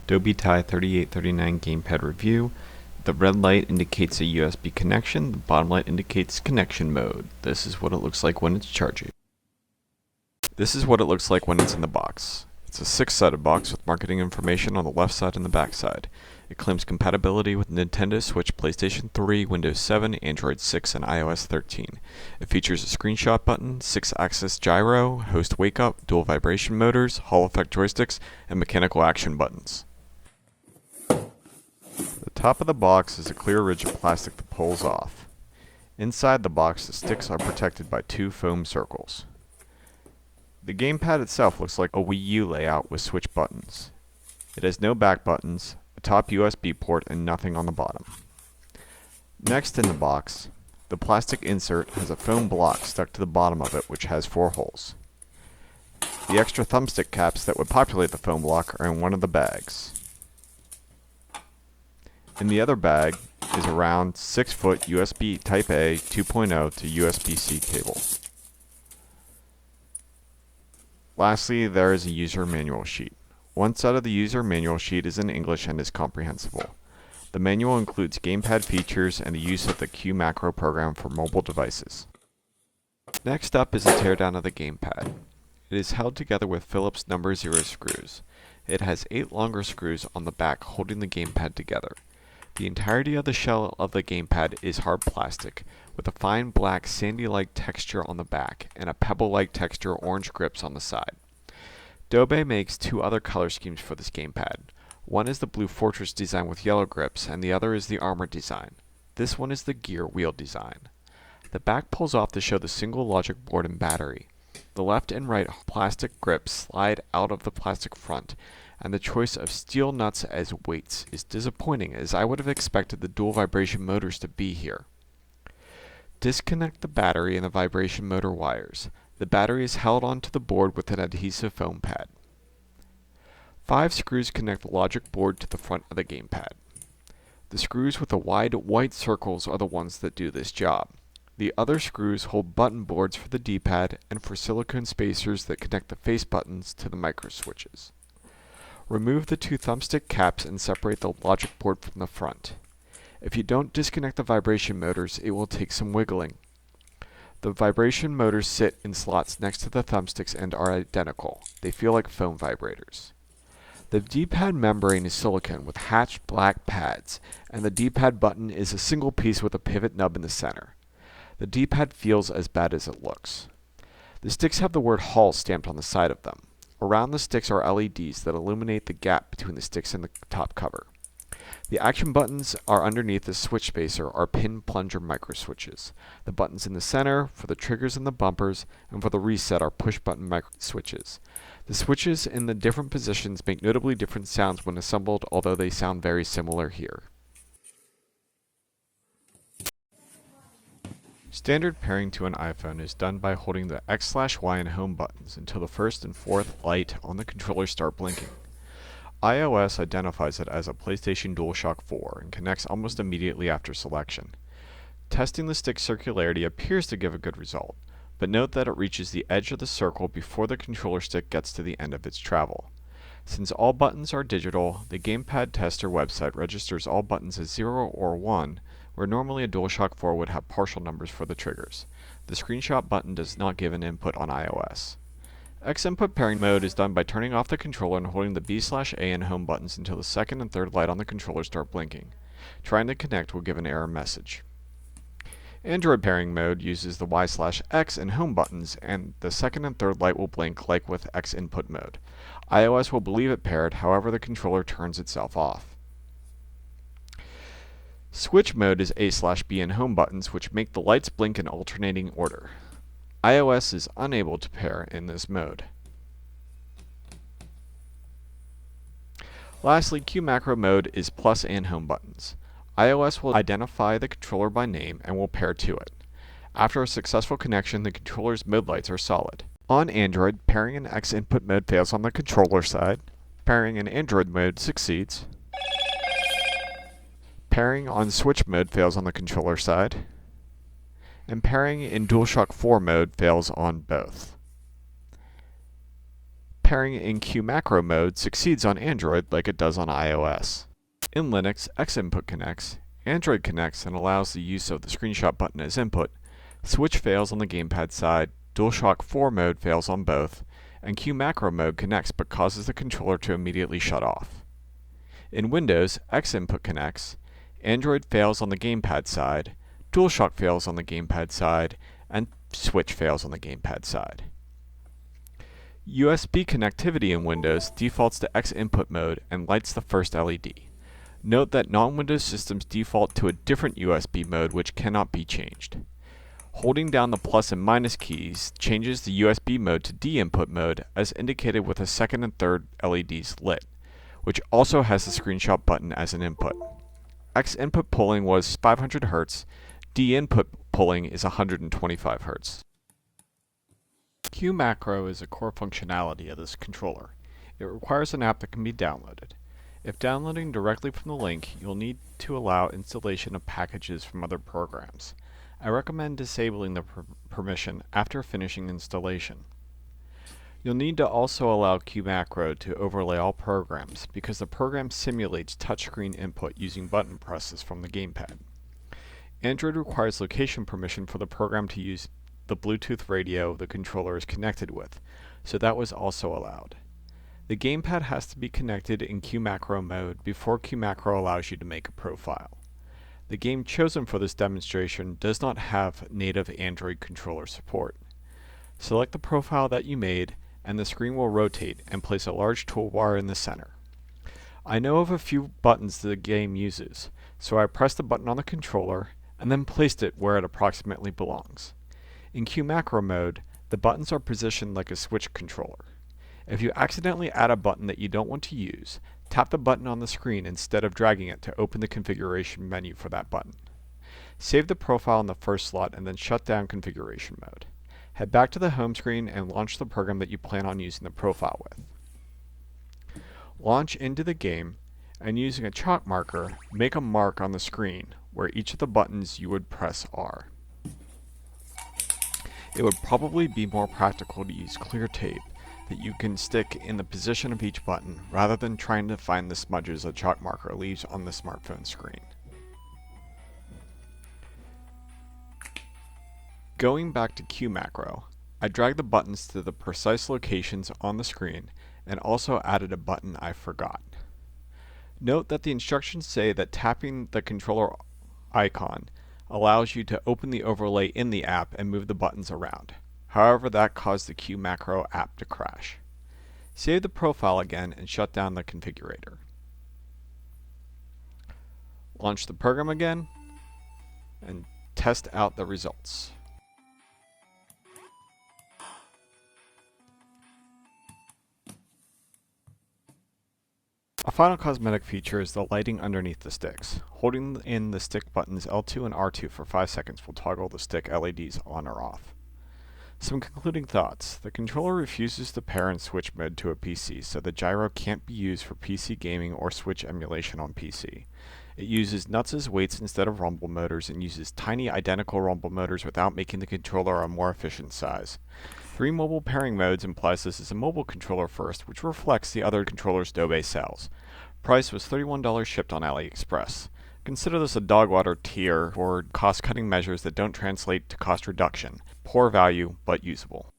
Dobe TY-3839 gamepad review. The red light indicates a USB connection, the bottom light indicates connection mode. This is what it looks like when it's charging. This is what it looks like when it's in the box. It's a 6-sided box with marketing information on the left side and the back side. It claims compatibility with Nintendo Switch, PlayStation 3, Windows 7, Android 6, and iOS 13. It features a screenshot button, 6-axis gyro, host wake-up, dual vibration motors, Hall effect joysticks, and mechanical action buttons. The top of the box is a clear ridge of plastic that pulls off. Inside the box, the sticks are protected by 2 foam circles. The gamepad itself looks like a WiiU layout with switch buttons. It has no back buttons, a top USB port, and nothing on the bottom. Next in the box, the plastic insert has a foam block stuck to the bottom of it which has 4 holes. The extra thumbstick caps that would populate the foam block are in one of the bags. In the other bag is a round 6-foot USB Type-A 2.0 to USB-C cable. Lastly, there is a user manual sheet. One side of the user manual sheet is in English and is comprehensible. The manual includes gamepad features and the use of the QMacro program for mobile devices. Next up is a teardown of the gamepad. It is held together with Phillips number 0 screws. It has 8 longer screws on the back holding the gamepad together. The entirety of the shell of the gamepad is hard plastic, with a fine black sandy-like texture on the back and a pebble-like texture orange grips on the side. Dobe makes 2 other color schemes for this gamepad. One is the Blue Fortress design with yellow grips, and the other is the Armor design. This one is the Gear Wheel design. The back pulls off to show the single logic board and battery. The left and right plastic grips slide out of the plastic front, and the choice of steel nuts as weights is disappointing, as I would have expected the dual vibration motors to be here. Disconnect the battery and the vibration motor wires. The battery is held onto the board with an adhesive foam pad. 5 screws connect the logic board to the front of the gamepad. The screws with the wide white circles are the ones that do this job. The other screws hold button boards for the D-pad and for silicone spacers that connect the face buttons to the micro switches. Remove the 2 thumbstick caps and separate the logic board from the front. If you don't disconnect the vibration motors, it will take some wiggling. The vibration motors sit in slots next to the thumbsticks and are identical. They feel like foam vibrators. The D-pad membrane is silicone with hatched black pads, and the D-pad button is a single piece with a pivot nub in the center. The D-pad feels as bad as it looks. The sticks have the word Hall stamped on the side of them. Around the sticks are LEDs that illuminate the gap between the sticks and the top cover. The action buttons are underneath the switch spacer are pin plunger micro switches. The buttons in the center for the triggers and the bumpers, and for the reset are push button micro switches. The switches in the different positions make notably different sounds when assembled, although they sound very similar here. Standard pairing to an iPhone is done by holding the X/Y and home buttons until the first and fourth light on the controller start blinking. iOS identifies it as a PlayStation DualShock 4 and connects almost immediately after selection. Testing the stick circularity appears to give a good result, but note that it reaches the edge of the circle before the controller stick gets to the end of its travel. Since all buttons are digital, the Gamepad Tester website registers all buttons as 0 or 1, where normally a DualShock 4 would have partial numbers for the triggers. The screenshot button does not give an input on iOS. X-input pairing mode is done by turning off the controller and holding the B/A and home buttons until the second and third light on the controller start blinking. Trying to connect will give an error message. Android pairing mode uses the Y/X and home buttons, and the second and third light will blink like with X input mode. iOS will believe it paired, however the controller turns itself off. Switch mode is A/B and home buttons, which make the lights blink in alternating order. iOS is unable to pair in this mode. Lastly, QMacro mode is plus and home buttons. iOS will identify the controller by name and will pair to it. After a successful connection, the controller's mode lights are solid. On Android, pairing in X input mode fails on the controller side. Pairing in Android mode succeeds. Pairing on Switch mode fails on the controller side. And pairing in DualShock 4 mode fails on both. Pairing in QMacro mode succeeds on Android like it does on iOS. In Linux, X input connects, Android connects and allows the use of the screenshot button as input, switch fails on the gamepad side, DualShock 4 mode fails on both, and QMacro mode connects but causes the controller to immediately shut off. In Windows, X input connects, Android fails on the gamepad side, DualShock fails on the gamepad side, and switch fails on the gamepad side. USB connectivity in Windows defaults to X input mode and lights the first LED. Note that non-Windows systems default to a different USB mode which cannot be changed. Holding down the plus and minus keys changes the USB mode to D input mode as indicated with the second and third LEDs lit, which also has the screenshot button as an input. X input pulling was 500 Hz, D input pulling is 125 Hz. QMacro is a core functionality of this controller. It requires an app that can be downloaded. If downloading directly from the link, you'll need to allow installation of packages from other programs. I recommend disabling the permission after finishing installation. You'll need to also allow QMacro to overlay all programs because the program simulates touchscreen input using button presses from the gamepad. Android requires location permission for the program to use the Bluetooth radio the controller is connected with, so that was also allowed. The gamepad has to be connected in QMacro mode before QMacro allows you to make a profile. The game chosen for this demonstration does not have native Android controller support. Select the profile that you made and the screen will rotate and place a large toolbar in the center. I know of a few buttons the game uses, so I pressed the button on the controller and then placed it where it approximately belongs. In QMacro mode, the buttons are positioned like a Switch controller. If you accidentally add a button that you don't want to use, tap the button on the screen instead of dragging it to open the configuration menu for that button. Save the profile in the first slot and then shut down configuration mode. Head back to the home screen and launch the program that you plan on using the profile with. Launch into the game and using a chalk marker, make a mark on the screen where each of the buttons you would press are. It would probably be more practical to use clear tape that you can stick in the position of each button rather than trying to find the smudges a chalk marker leaves on the smartphone screen. Going back to QMacro, I dragged the buttons to the precise locations on the screen and also added a button I forgot. Note that the instructions say that tapping the controller icon allows you to open the overlay in the app and move the buttons around. However, that caused the QMacro app to crash. Save the profile again and shut down the configurator. Launch the program again and test out the results. A final cosmetic feature is the lighting underneath the sticks. Holding in the stick buttons L2 and R2 for 5 seconds will toggle the stick LEDs on or off. Some concluding thoughts. The controller refuses to pair in Switch mode to a PC, so the gyro can't be used for PC gaming or Switch emulation on PC. It uses nuts as weights instead of rumble motors and uses tiny identical rumble motors without making the controller a more efficient size. 3 mobile pairing modes implies this is a mobile controller first, which reflects the other controllers Dobe sells. Price was $31 shipped on AliExpress. Consider this a dog water tier for cost-cutting measures that don't translate to cost reduction. Poor value, but usable.